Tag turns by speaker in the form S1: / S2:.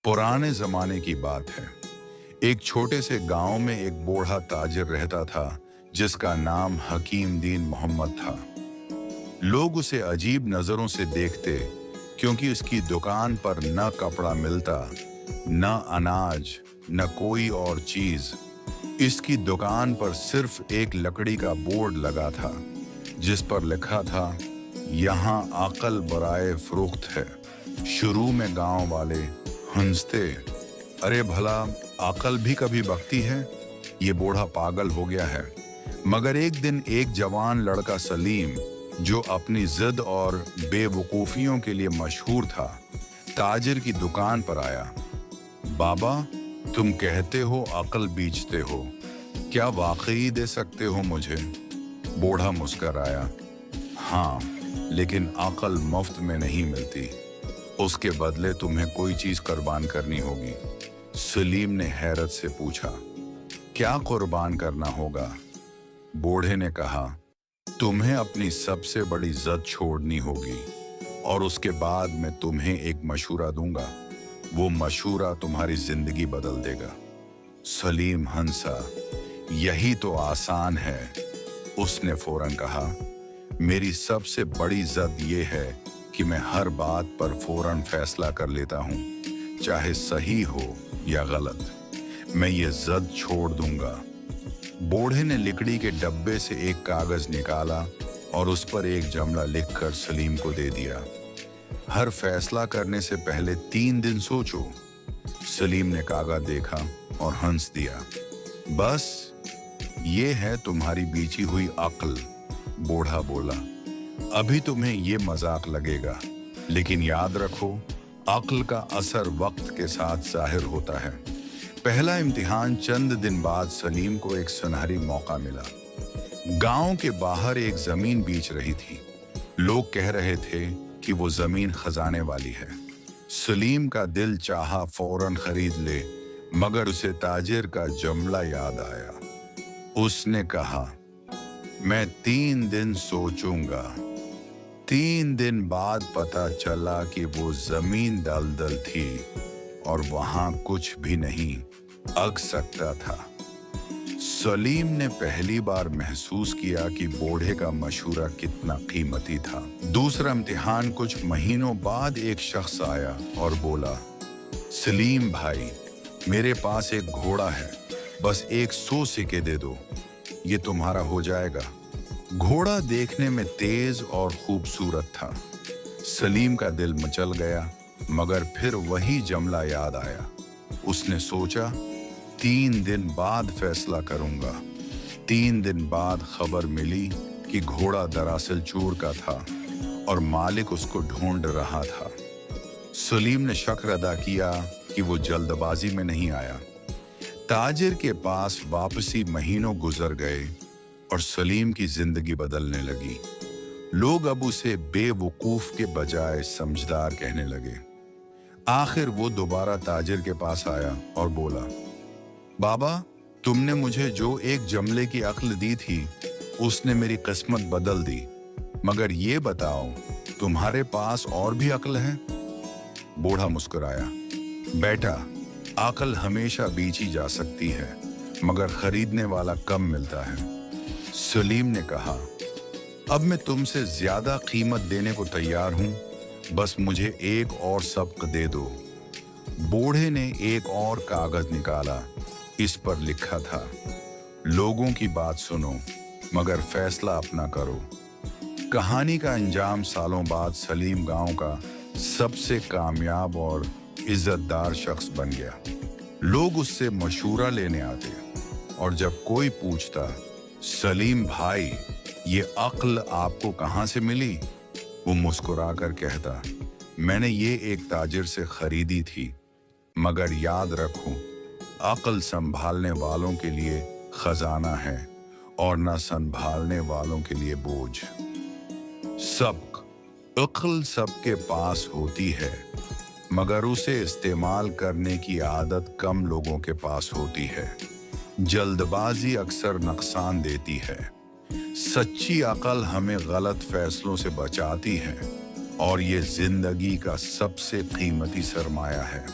S1: पुराने जमाने की बात है। एक छोटे से गांव में एक बूढ़ा ताजिर रहता था जिसका नाम हकीम दीन मोहम्मद था। लोग उसे अजीब नजरों से देखते क्योंकि उसकी दुकान पर न कपड़ा मिलता, न अनाज, न कोई और चीज। इसकी दुकान पर सिर्फ एक लकड़ी का बोर्ड लगा था जिस पर लिखा था, यहाँ अकल बराए फरोख्त है। शुरू में गांव वाले हंसते, अरे भला अकल भी कभी बकती है, ये बूढ़ा पागल हो गया है। मगर एक दिन एक जवान लड़का सलीम, जो अपनी जिद और बेवकूफियों के लिए मशहूर था, ताजिर की दुकान पर आया। बाबा, तुम कहते हो अकल बेचते हो, क्या वाकई दे सकते हो मुझे? बूढ़ा मुस्कराया, हाँ, लेकिन अकल मुफ्त में नहीं मिलती, उसके बदले तुम्हें कोई चीज कुर्बान करनी होगी। सलीम ने हैरत से पूछा, क्या कुर्बान करना होगा? बूढ़े ने कहा, तुम्हें अपनी सबसे बड़ी जिद छोड़नी होगी और उसके बाद मैं तुम्हें एक मशूरा दूंगा। वो मशूरा तुम्हारी जिंदगी बदल देगा। सलीम हंसा, यही तो आसान है। उसने फौरन कहा, मेरी सबसे बड़ी जिद ये है कि मैं हर बात पर फौरन फैसला कर लेता हूँ, चाहे सही हो या गलत। मैं ये जिद छोड़ दूंगा। बूढ़े ने लकड़ी के डब्बे से एक कागज निकाला और उस पर एक जुमला लिखकर सलीम को दे दिया, हर फैसला करने से पहले 3 दिन सोचो। सलीम ने कागज देखा और हंस दिया। बस ये है तुम्हारी बीची हुई अक्ल। बूढ़ा बोला, अभी तुम्हें ये मजाक लगेगा, लेकिन याद रखो, अक्ल का असर वक्त के साथ जाहिर होता है। पहला इम्तिहान चंद दिन बाद सलीम को एक सुनहरी मौका मिला। गांव के बाहर एक जमीन बेच रही थी। लोग कह रहे थे कि वो जमीन खजाने वाली है। सलीम का दिल चाहा फौरन खरीद ले, मगर उसे ताजिर का जुमला याद आया। उसने कहा, मैं 3 दिन सोचूंगा। 3 दिन बाद पता चला कि वो जमीन दलदल थी और वहां कुछ भी नहीं अग सकता था। सलीम ने पहली बार महसूस किया कि बूढ़े का मशूरा कितना कीमती था। दूसरा इम्तिहान कुछ महीनों बाद एक शख्स आया और बोला, सलीम भाई, मेरे पास एक घोड़ा है, बस 100 सिक्के दे दो, ये तुम्हारा हो जाएगा। घोड़ा देखने में तेज और खूबसूरत था। सलीम का दिल मचल गया, मगर फिर वही जुमला याद आया। उसने सोचा, 3 दिन बाद फैसला करूंगा। 3 दिन बाद खबर मिली कि घोड़ा दरअसल चोर का था और मालिक उसको ढूंढ रहा था। सलीम ने शुक्र अदा किया कि वो जल्दबाजी में नहीं आया। ताजिर के पास वापसी महीनों गुजर गए और सलीम की जिंदगी बदलने लगी। लोग अब उसे बेवकूफ के बजाय समझदार कहने लगे। आखिर वो दोबारा ताजिर के पास आया और बोला, बाबा, तुमने मुझे जो एक जुमले की अक्ल दी थी, उसने मेरी किस्मत बदल दी। मगर ये बताओ, तुम्हारे पास और भी अक्ल है? बूढ़ा मुस्कुराया, बेटा, अक्ल हमेशा बेची जा सकती है, मगर खरीदने वाला कम मिलता है। सलीम ने कहा, अब मैं तुमसे ज्यादा कीमत देने को तैयार हूं, बस मुझे एक और सबक दे दो। बूढ़े ने एक और कागज निकाला। इस पर लिखा था, लोगों की बात सुनो, मगर फैसला अपना करो। कहानी का अंजाम सालों बाद सलीम गांव का सबसे कामयाब और इज्जतदार शख्स बन गया। लोग उससे मशूरा लेने आते और जब कोई पूछता, सलीम भाई, ये अक्ल आपको कहाँ से मिली? वो मुस्कुरा कर कहता, मैंने ये एक ताजिर से खरीदी थी। मगर याद रखो, अक्ल संभालने वालों के लिए खजाना है और न संभालने वालों के लिए बोझ। सबक, अक्ल सबके पास होती है, मगर उसे इस्तेमाल करने की आदत कम लोगों के पास होती है। जल्दबाजी अक्सर नुकसान देती है। सच्ची अकल हमें गलत फैसलों से बचाती है और ये जिंदगी का सबसे कीमती सरमाया है।